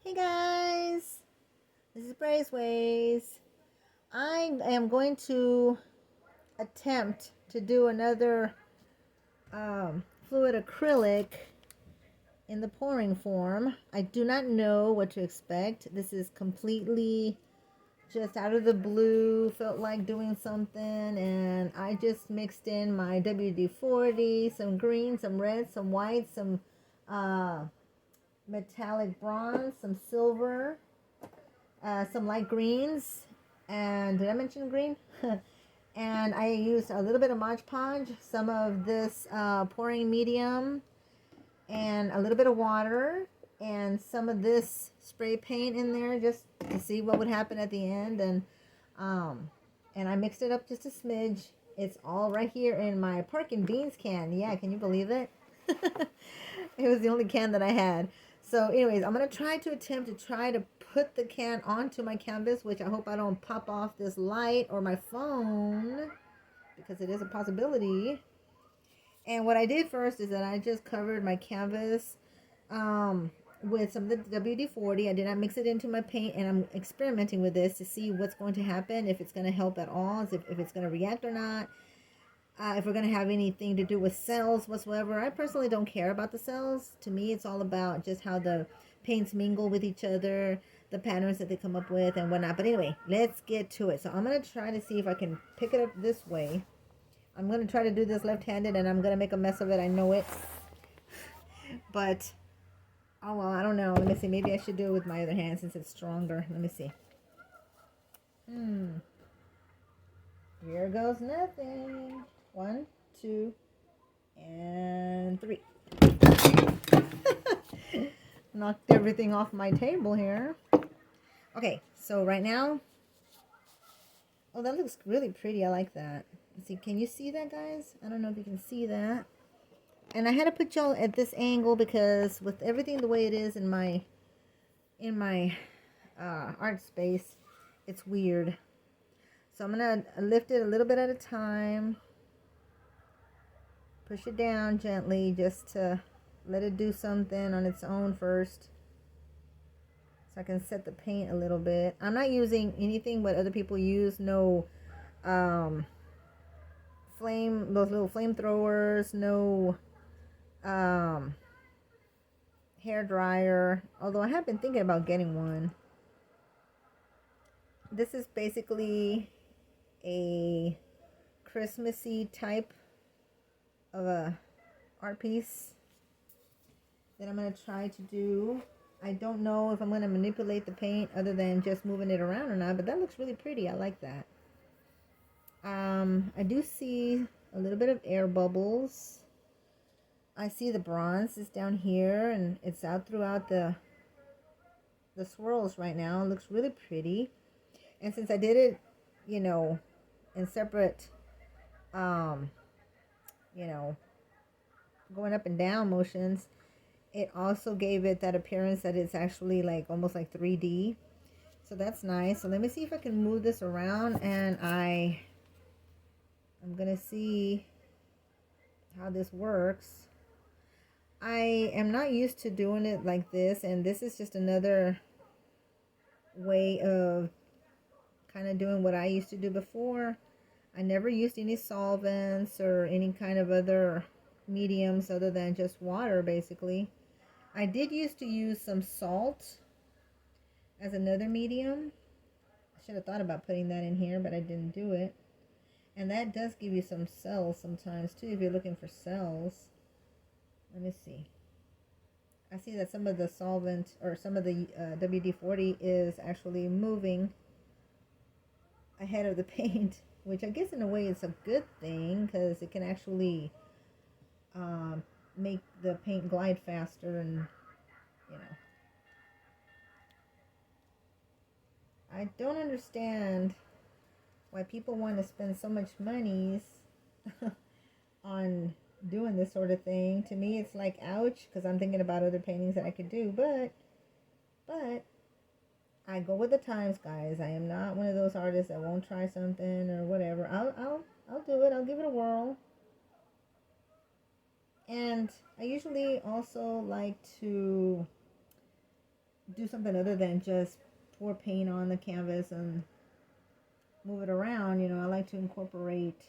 Hey guys, this is Brey's Ways. I am going to attempt to do another fluid acrylic in the pouring form. I do not know what to expect. This is completely just out of the blue, felt like doing something, and I just mixed in my WD-40, some green, some red, some white, some metallic bronze, some silver, some light greens, and did I mention green? And I used a little bit of Mod Podge, some of this pouring medium, and a little bit of water, and some of this spray paint in there just to see what would happen at the end. And I mixed it up just a smidge. It's all right here in my pork and beans can. Yeah, can you believe it? It was the only can that I had. So anyways, I'm going to try to put the can onto my canvas, which I hope I don't pop off this light or my phone, because it is a possibility. And what I did first is that I just covered my canvas with some of the WD-40. I did not mix it into my paint, and I'm experimenting with this to see what's going to happen, if it's going to help at all, if it's going to react or not. If we're going to have anything to do with cells whatsoever. I personally don't care about the cells. To me, it's all about just how the paints mingle with each other, the patterns that they come up with, and whatnot. But anyway, let's get to it. So I'm going to try to see if I can pick it up this way. I'm going to try to do this left-handed, and I'm going to make a mess of it. I know it. But, oh well, I don't know. Let me see. Maybe I should do it with my other hand since it's stronger. Let me see. Here goes nothing. 1, 2, and 3. Knocked everything off my table here. Okay, so right now, oh, that looks really pretty. I like that. Let's see, can you see that, guys? I don't know if you can see that. And I had to put y'all at this angle because with everything the way it is in my art space, it's weird. So I'm gonna lift it a little bit at a time. Push it down gently just to let it do something on its own first. So I can set the paint a little bit. I'm not using anything what other people use. No those little flamethrowers, no hair dryer. Although I have been thinking about getting one. This is basically a Christmassy type of a art piece that I'm going to try to do. I don't know if I'm going to manipulate the paint other than just moving it around or not, but that looks really pretty. I like that. I do see a little bit of air bubbles. I see the bronze is down here, and it's out throughout the swirls right now. It looks really pretty. And since I did it, in separate, going up and down motions, it also gave it that appearance that it's actually like almost like 3D. So that's nice. So let me see if I can move this around, and I'm gonna see how this works. I am not used to doing it like this, and this is just another way of kind of doing what I used to do before. I never used any solvents or any kind of other mediums other than just water, basically. I did used to use some salt as another medium. I should have thought about putting that in here, but I didn't do it. And that does give you some cells sometimes too, if you're looking for cells. Let me see. I see that some of the solvent or some of the WD-40 is actually moving ahead of the paint, which I guess in a way it's a good thing because it can actually make the paint glide faster, and I don't understand why people want to spend so much money on doing this sort of thing. To me, it's like, ouch, because I'm thinking about other paintings that I could do, but I go with the times, guys. I am not one of those artists that won't try something or whatever. I'll do it. I'll give it a whirl. And I usually also like to do something other than just pour paint on the canvas and move it around, you know, I like to incorporate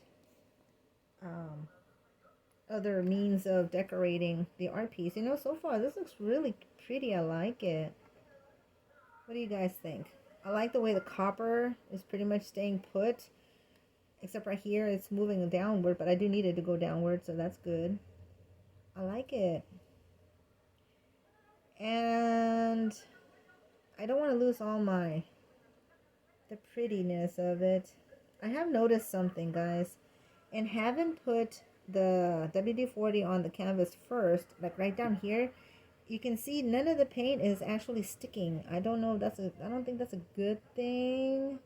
other means of decorating the art piece. You know, so far this looks really pretty. I like it. What do you guys think? I like the way the copper is pretty much staying put, except right here it's moving downward, but I do need it to go downward, so that's good. I like it. And I don't want to lose all the prettiness of it. I have noticed something, guys, and having put the WD-40 on the canvas first, like right down here, you can see none of the paint is actually sticking. I don't know if I don't think that's a good thing.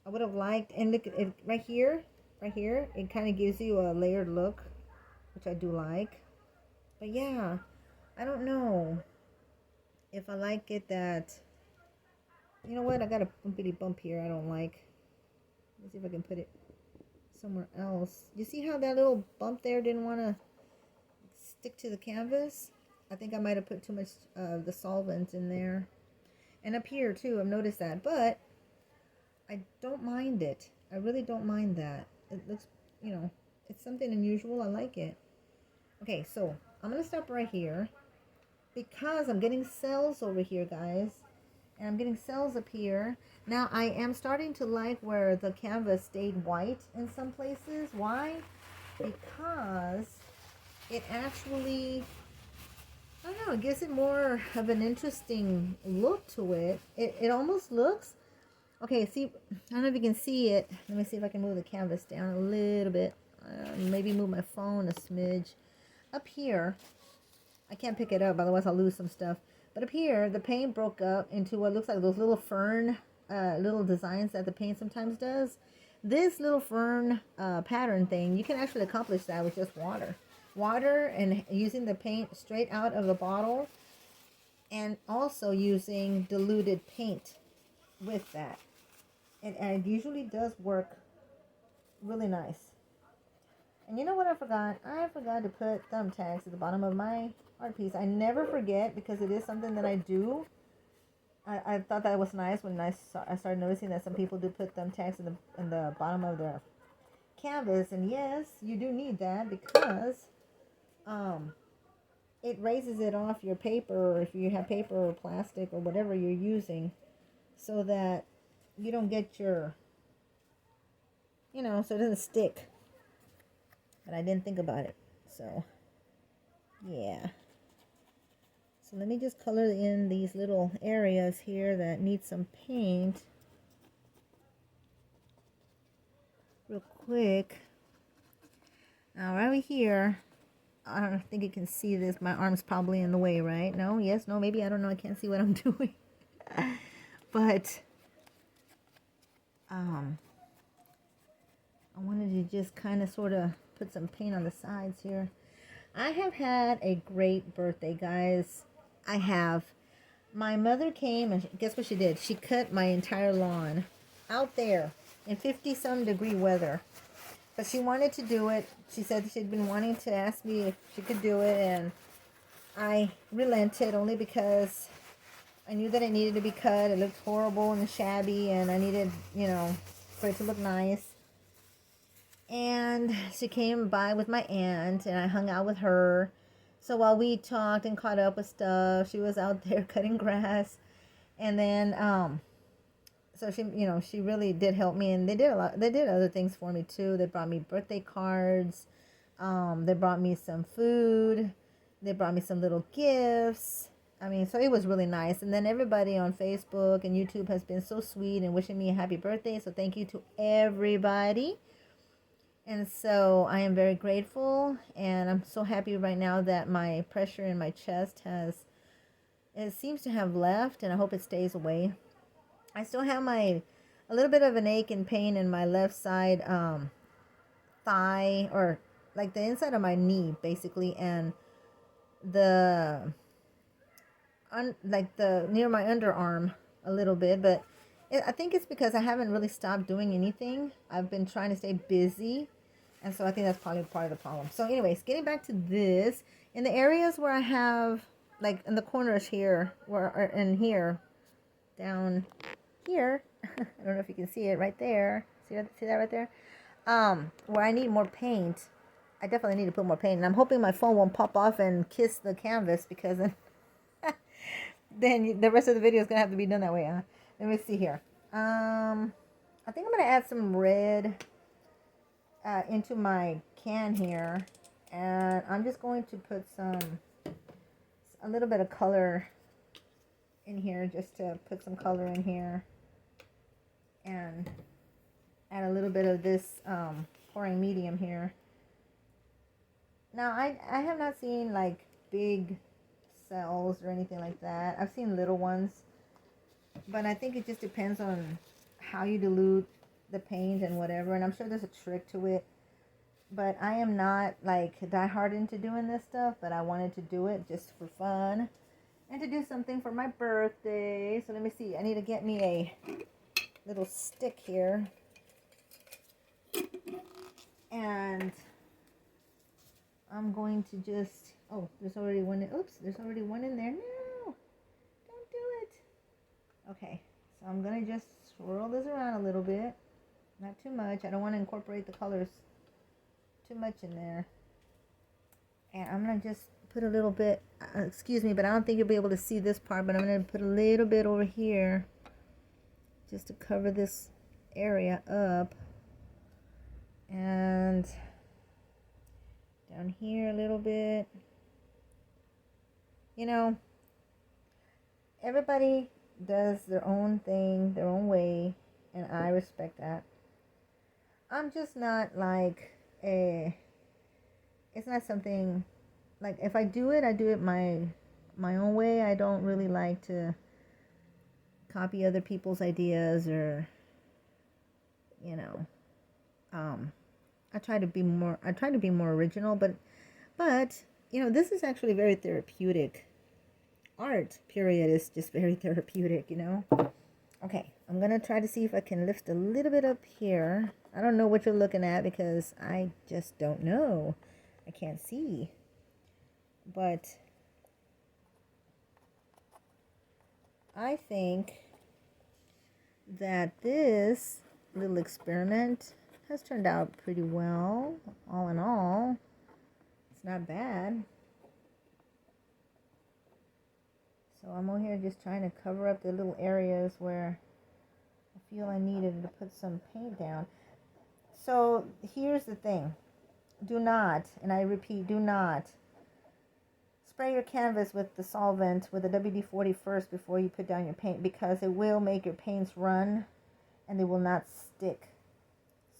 I would have liked, and look, it, right here, it kind of gives you a layered look, which I do like. But yeah, I don't know if I like it that, you know what, I got a bumpity bump here I don't like. Let's see if I can put it somewhere else. You see how that little bump there didn't want to stick to the canvas? I think I might have put too much of the solvent in there. And up here too, I've noticed that. But I don't mind it. I really don't mind that. It looks, you know, it's something unusual. I like it. Okay, so I'm going to stop right here because I'm getting cells over here, guys. And I'm getting cells up here. Now, I am starting to like where the canvas stayed white in some places. Why? Because it actually, I don't know, it gives it more of an interesting look to it. It almost looks, okay, see, I don't know if you can see it. Let me see if I can move the canvas down a little bit. Maybe move my phone a smidge. Up here, I can't pick it up, otherwise I'll lose some stuff. But up here, the paint broke up into what looks like those little fern, little designs that the paint sometimes does. This little fern pattern thing, you can actually accomplish that with just water. Water and using the paint straight out of the bottle, and also using diluted paint with that. And it usually does work really nice. And you know what I forgot? I forgot to put thumbtacks at the bottom of my art piece. I never forget because it is something that I do. I thought that was nice when I started noticing that some people do put thumbtacks in the bottom of their canvas. And yes, you do need that because it raises it off your paper, or if you have paper or plastic or whatever you're using, so that you don't get your, you know, so it doesn't stick. But I didn't think about it. So, yeah. So let me just color in these little areas here that need some paint real quick. Now right here, I don't think you can see this. My arm's probably in the way, right? No, yes, no, maybe, I don't know. I can't see what I'm doing. But I wanted to just kind of sort of put some paint on the sides here. I have had a great birthday, guys. I have. My mother came and guess what she did? She cut my entire lawn out there in 50-some degree weather. But she wanted to do it. She said she'd been wanting to ask me if she could do it, and I relented only because I knew that it needed to be cut. It looked horrible and shabby, and I needed, you know, for it to look nice. And she came by with my aunt, and I hung out with her. So while we talked and caught up with stuff, she was out there cutting grass. And then, so she, you know, she really did help me, and they did a lot. They did other things for me too. They brought me birthday cards. They brought me some food. They brought me some little gifts. I mean, so it was really nice. And then everybody on Facebook and YouTube has been so sweet and wishing me a happy birthday. So thank you to everybody. And so I am very grateful, and I'm so happy right now that my pressure in my chest it seems to have left, and I hope it stays away. I still have a little bit of an ache and pain in my left side thigh, or like the inside of my knee basically, and like the near my underarm a little bit, but I think it's because I haven't really stopped doing anything. I've been trying to stay busy. And so I think that's probably part of the problem. So anyways, getting back to this, in the areas where I have like in the corners here, or in here, down here. I don't know if you can see it right there. See that right there? Where I need more paint. I definitely need to put more paint. And I'm hoping my phone won't pop off and kiss the canvas, because then the rest of the video is going to have to be done that way. Huh? Let me see here. I think I'm going to add some red into my can here. And I'm just going to put a little bit of color in here, just to put some color in here. And add a little bit of this pouring medium here. Now, I have not seen like big cells or anything like that. I've seen little ones. But I think it just depends on how you dilute the paint and whatever. And I'm sure there's a trick to it. But I am not like die hard into doing this stuff. But I wanted to do it just for fun. And to do something for my birthday. So let me see. I need to get me a little stick here. And I'm going to just, oh, there's already one in, oops, there's already one in there. No, don't do it. Okay, so I'm going to just swirl this around a little bit. Not too much. I don't want to incorporate the colors too much in there. And I'm going to just put a little bit, excuse me, but I don't think you'll be able to see this part, but I'm going to put a little bit over here just to cover this area up. And down here a little bit. You know, everybody does their own thing, their own way, and I respect that. I'm just not like it's not something, like if I do it my own way. I don't really like to copy other people's ideas, or, you know, I try to be more original, but you know, this is actually very therapeutic. Art, period, is just very therapeutic, you know. Okay, I'm gonna try to see if I can lift a little bit up here. I don't know what you're looking at because I just don't know. I can't see. But I think that this little experiment has turned out pretty well. All in all, it's not bad. So I'm over here just trying to cover up the little areas where I feel I needed to put some paint down. So here's the thing. Do not, and I repeat, do not spray your canvas with the solvent with the WD-40 first before you put down your paint, because it will make your paints run and they will not stick.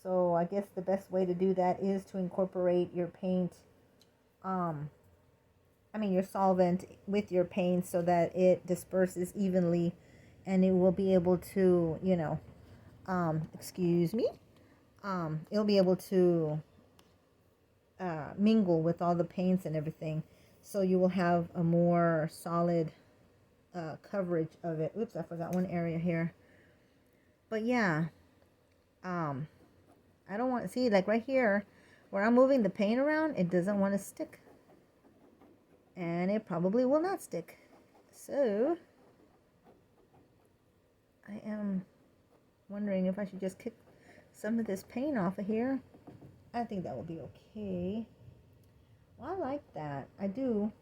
So I guess the best way to do that is to incorporate your paint, your solvent with your paint, so that it disperses evenly and it will be able to, you know, it'll be able to mingle with all the paints and everything. So you will have a more solid coverage of it. Oops, I forgot one area here. But yeah, I don't want to see, like right here where I'm moving the paint around, it doesn't want to stick. And it probably will not stick. So I am wondering if I should just kick some of this paint off of here. I think that will be okay. Well, I like that. I do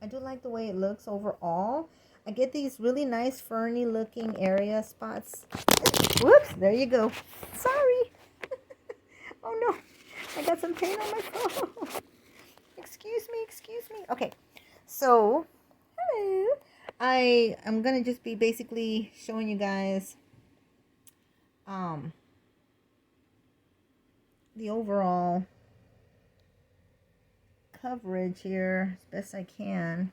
like the way it looks overall. I get these really nice ferny looking area spots. Whoops, there you go. Sorry. Oh no, I got some paint on my phone. Excuse me. Okay, so hello. I'm gonna just be basically showing you guys the overall coverage here as best I can.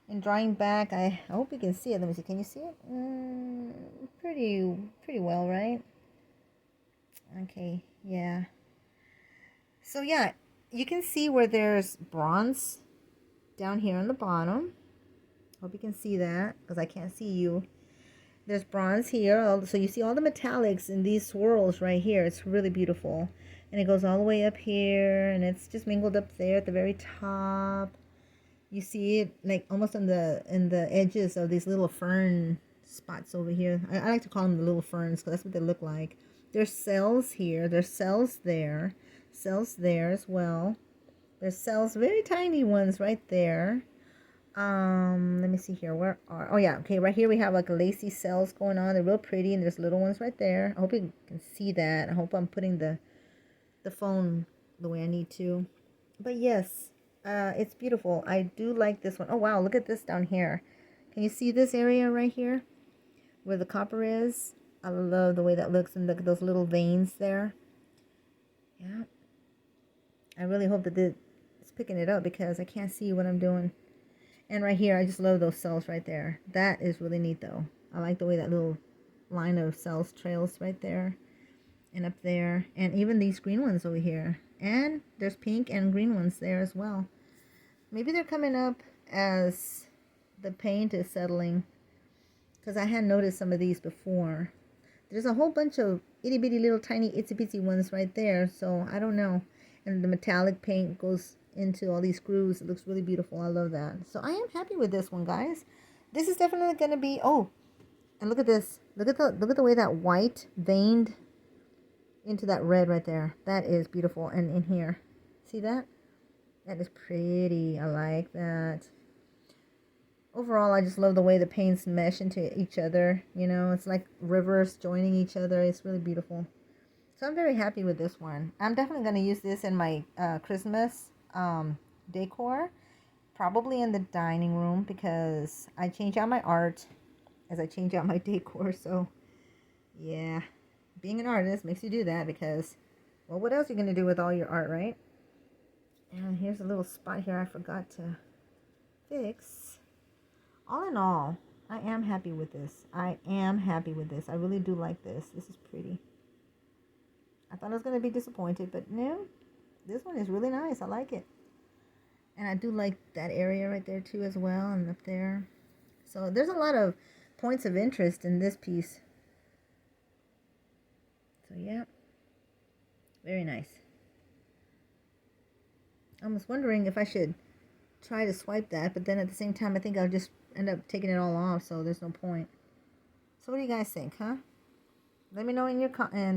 And drawing back, I hope you can see it. Let me see. Can you see it? Pretty well, right? Okay, yeah. So yeah, you can see where there's bronze down here on the bottom. Hope you can see that, because I can't see you. There's bronze here, so you see all the metallics in these swirls right here. It's really beautiful. And it goes all the way up here, and it's just mingled up there at the very top. You see it like almost in the edges of these little fern spots over here. I like to call them the little ferns because that's what they look like. There's cells here. There's cells there. Cells there as well. There's cells, very tiny ones right there. Let me see here. Where are, oh yeah, okay, right here we have like a lacy cells going on. They're real pretty, and there's little ones right there. I hope you can see that. I hope I'm putting the phone the way I need to. But yes, it's beautiful. I do like this one. Oh wow, look at this down here. Can you see this area right here where the copper is? I love the way that looks, and look at those little veins there. Yeah, I really hope that it's picking it up because I can't see what I'm doing. And right here, I just love those cells right there. That is really neat though. I like the way that little line of cells trails right there and up there, and even these green ones over here. And there's pink and green ones there as well. Maybe they're coming up as the paint is settling, because I had noticed some of these before. There's a whole bunch of itty bitty little tiny itsy bitsy ones right there, so I don't know. And the metallic paint goes into all these grooves. It looks really beautiful. I love that. So I am happy with this one, guys. This is definitely going to be, oh, and look at this. Look at the way that white veined into that red right there. That is beautiful. And in here, see that? That is pretty. I like that. Overall, I just love the way the paints mesh into each other. You know, it's like rivers joining each other. It's really beautiful. So I'm very happy with this one. I'm definitely going to use this in my Christmas decor. Probably in the dining room, because I change out my art as I change out my decor. So, yeah. Being an artist makes you do that because, well, what else are you going to do with all your art, right? And here's a little spot here I forgot to fix. All in all, I am happy with this. I am happy with this. I really do like this. This is pretty. I thought I was going to be disappointed, but no. This one is really nice. I like it. And I do like that area right there too as well, and up there. So there's a lot of points of interest in this piece. So yeah, very nice. I was wondering if I should try to swipe that, but then at the same time I think I'll just end up taking it all off, so there's no point. So what do you guys think, huh? Let me know in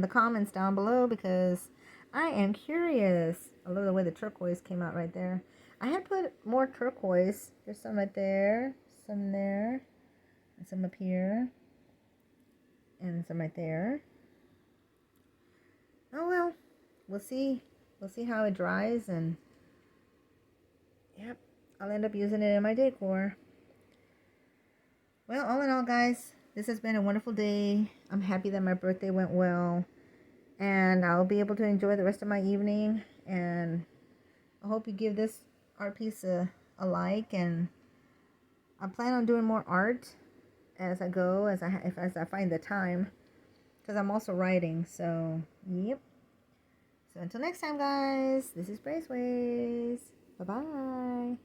the comments down below, because I am curious. I love the way the turquoise came out right there. I had put more turquoise. There's some right there, some there, and some up here, and some right there. Oh well, we'll see. We'll see how it dries, and yep, I'll end up using it in my decor. Well, all in all, guys, this has been a wonderful day. I'm happy that my birthday went well, and I'll be able to enjoy the rest of my evening. And I hope you give this art piece a like, and I plan on doing more art as I go, as I find the time, because I'm also writing. So yep. So until next time, guys, this is Brey's Ways. Bye bye.